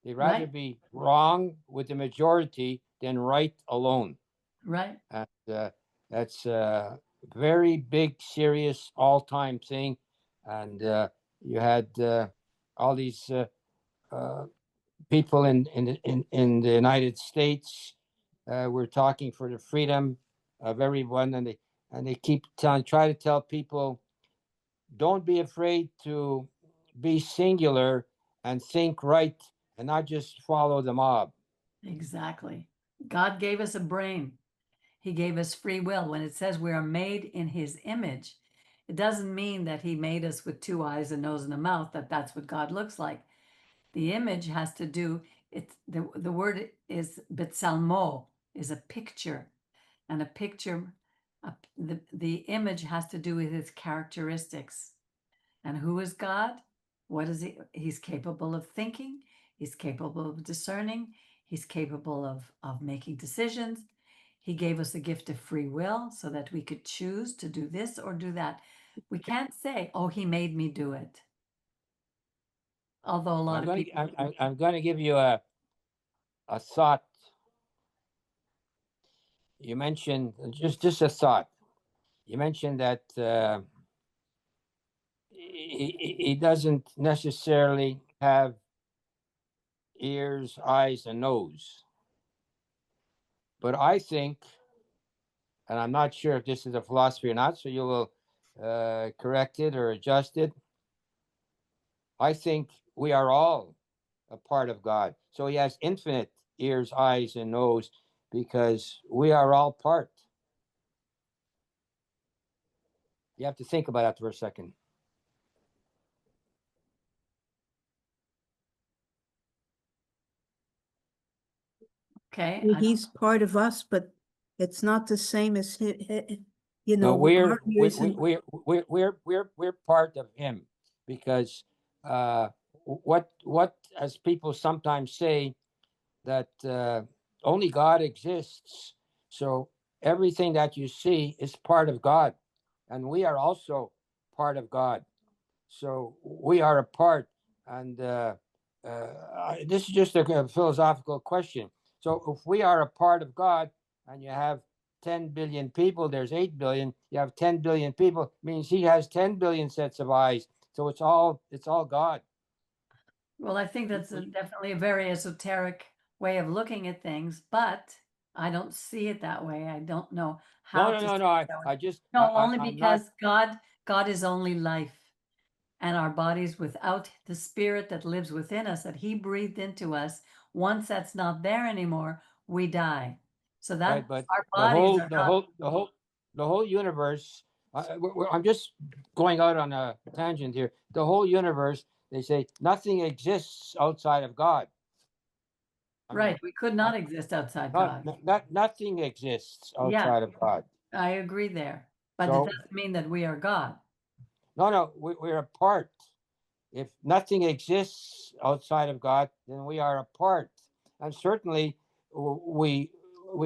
They'd rather Right. be wrong with the majority than right alone. Right. And that's a very big, serious, all-time thing. and you had all these people in the United States were talking for the freedom of everyone, and they keep try to tell people, don't be afraid to be singular and think right and not just follow the mob. Exactly. God gave us a brain. He gave us free will. When it says we are made in his image, it doesn't mean that he made us with 2 eyes, a nose, and a mouth, that's what God looks like. The image has to do, the word is betsalmo, is a picture. And a picture, the image has to do with its characteristics. And who is God? What is he? He's capable of thinking. He's capable of discerning. He's capable of making decisions. He gave us a gift of free will so that we could choose to do this or do that. We can't say, oh, he made me do it. Although a lot of people. I'm going to give you a thought. You mentioned just a thought. You mentioned that he doesn't necessarily have ears, eyes, and nose. But I think, and I'm not sure if this is a philosophy or not, so you will correct it or adjust it. I think we are all a part of God. So he has infinite ears, eyes, and nose because we are all part. You have to think about that for a second. Okay. He's part of us, but it's not the same as you know. No, we're our ears and- we're part of him because what as people sometimes say that only God exists. So everything that you see is part of God, and we are also part of God. So we are a part, and this is just a philosophical question. So if we are a part of God, and you have 10 billion people, there's 8 billion. You have 10 billion people, means he has 10 billion sets of eyes. So it's all God. Well, I think that's definitely a very esoteric way of looking at things, but I don't see it that way. I don't know how to. No. I just No, only I'm because not. God is only life, and our bodies, without the spirit that lives within us, that he breathed into us, once that's not there anymore, we die. So that Right, but our bodies are not. the whole universe. I'm just going out on a tangent here. The whole universe. They say nothing exists outside of God. I mean, Right. We could not exist outside God. nothing exists Yeah, outside of God. I agree there. But it So doesn't mean that we are God. no, we're a part. If nothing exists outside of God, then we are a part. And certainly we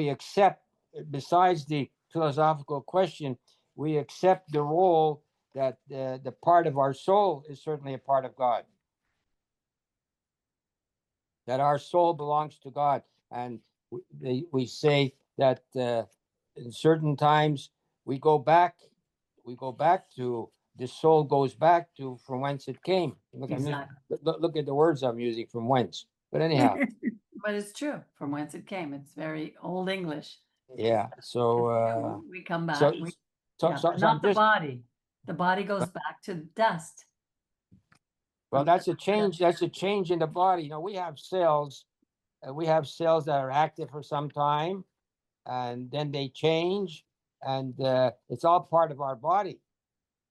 accept, besides the philosophical question, we accept the role that the part of our soul is certainly a part of God. That our soul belongs to God. And we say that in certain times we go back to the soul goes back to from whence it came. Exactly. Look at the words I'm using, from whence. But anyhow, But it's true, from whence it came. It's very old English. yeah. So We come back. so Yeah, but so I'm not the just, body. The body goes back to dust. well, that's a change. That's a change in the body. You know, we have cells. We have cells that are active for some time, and then they change, and it's all part of our body.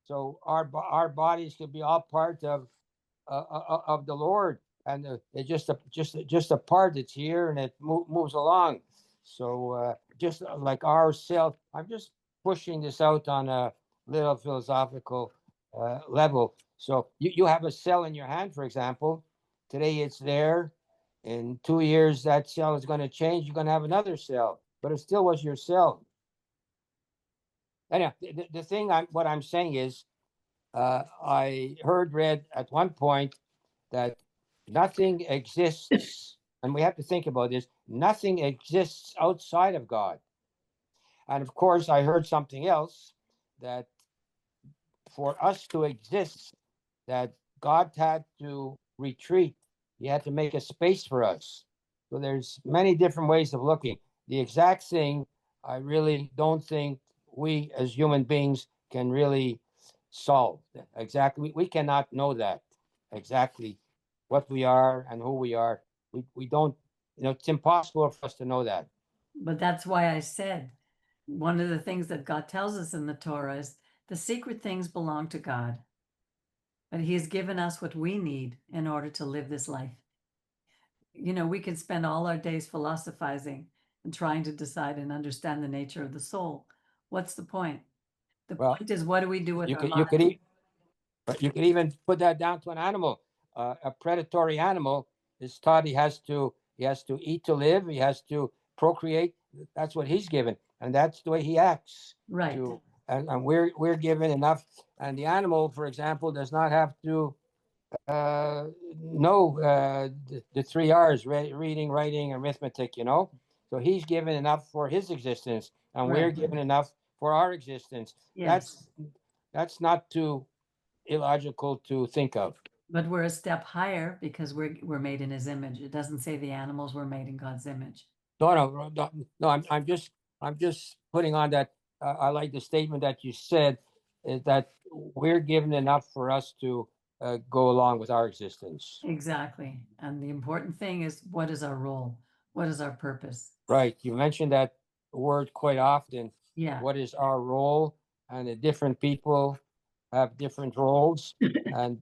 So our bodies could be all part of the Lord, and it's just a part that's here, and it moves along. So just like our self, I'm just pushing this out on a little philosophical level. So you have a cell in your hand, for example. Today it's there. In 2 years, that cell is going to change. You're going to have another cell, but it still was your cell. Anyhow, the thing what I'm saying is, I read at one point that nothing exists, and we have to think about this, nothing exists outside of God. And of course, I heard something else, that for us to exist, that God had to retreat. He had to make a space for us. So there's many different ways of looking. The exact thing, I really don't think we as human beings can really solve. Exactly, we cannot know that exactly what we are and who we are. We don't, it's impossible for us to know that. But that's why I said one of the things that God tells us in the Torah is the secret things belong to God. But He has given us what we need in order to live this life. We can spend all our days philosophizing and trying to decide and understand the nature of the soul. What's the point? The Well, point is, what do we do with you our could lives? but you could even put that down to an animal. A predatory animal is taught he has to eat to live. He has to procreate. That's what he's given, and that's the way he acts. Right. And we're given enough. And the animal, for example, does not have to know the three R's: reading, writing, arithmetic. So he's given enough for his existence, and we're Right. given enough for our existence. Yes. That's not too illogical to think of. But we're a step higher because we're made in His image. It doesn't say the animals were made in God's image. No. I'm just putting on that. I like the statement that you said, is that we're given enough for us to go along with our existence. Exactly. And the important thing is, what is our role? What is our purpose? Right. You mentioned that word quite often. Yeah. What is our role? And the different people have different roles, and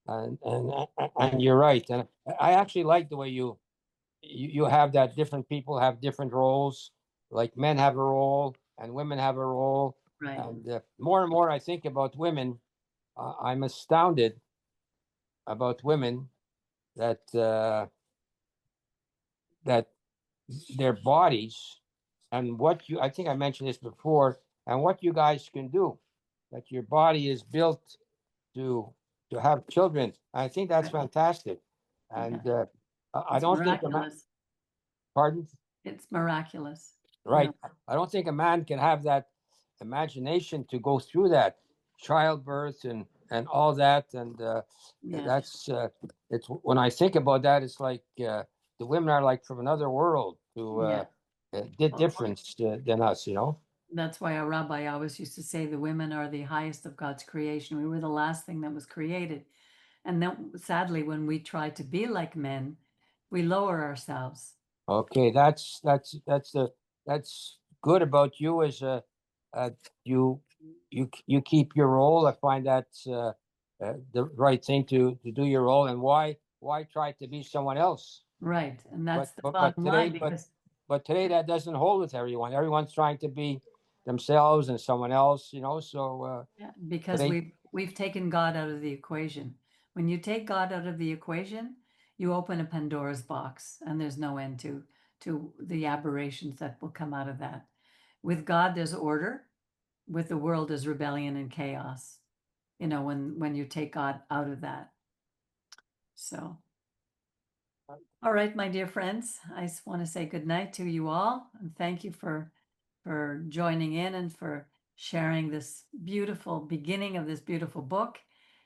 and you're right. And I actually like the way you have that different people have different roles. Like men have a role and women have a role. Right. And more and more I think about women, I'm astounded about women that that their bodies and I think I mentioned this before, and what you guys can do, that your body is built to have children. I think that's Right. fantastic. And I It's don't think miraculous. pardon? It's miraculous. Right. I don't think a man can have that imagination to go through that childbirth and all that. And Yeah. that's it's when I think about that, it's like the women are like from another world who Yeah. did difference than us. That's why our rabbi always used to say the women are the highest of God's creation. We were the last thing that was created. And then sadly, when we try to be like men, we lower ourselves. Okay, that's good about you as you keep your role. I find that's the right thing to do your role. And why try to be someone else? Right. And that's the But bottom line, today, because but today that doesn't hold with everyone. Everyone's trying to be themselves and someone else. So because today, we've taken God out of the equation. When you take God out of the equation, you open a Pandora's box, and there's no end to the aberrations that will come out of that. With God, there's order. With the world, there's rebellion and chaos. When you take God out of that. So, all right, my dear friends, I just want to say good night to you all, and thank you for joining in and for sharing this beautiful beginning of this beautiful book.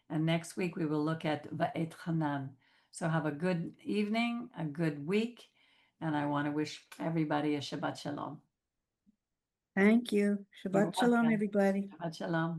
And next week we will look at Yochanan. So have a good evening, a good week, and I want to wish everybody a Shabbat Shalom. Thank you. You're Shabbat shalom, welcome. everybody. Shabbat Shalom.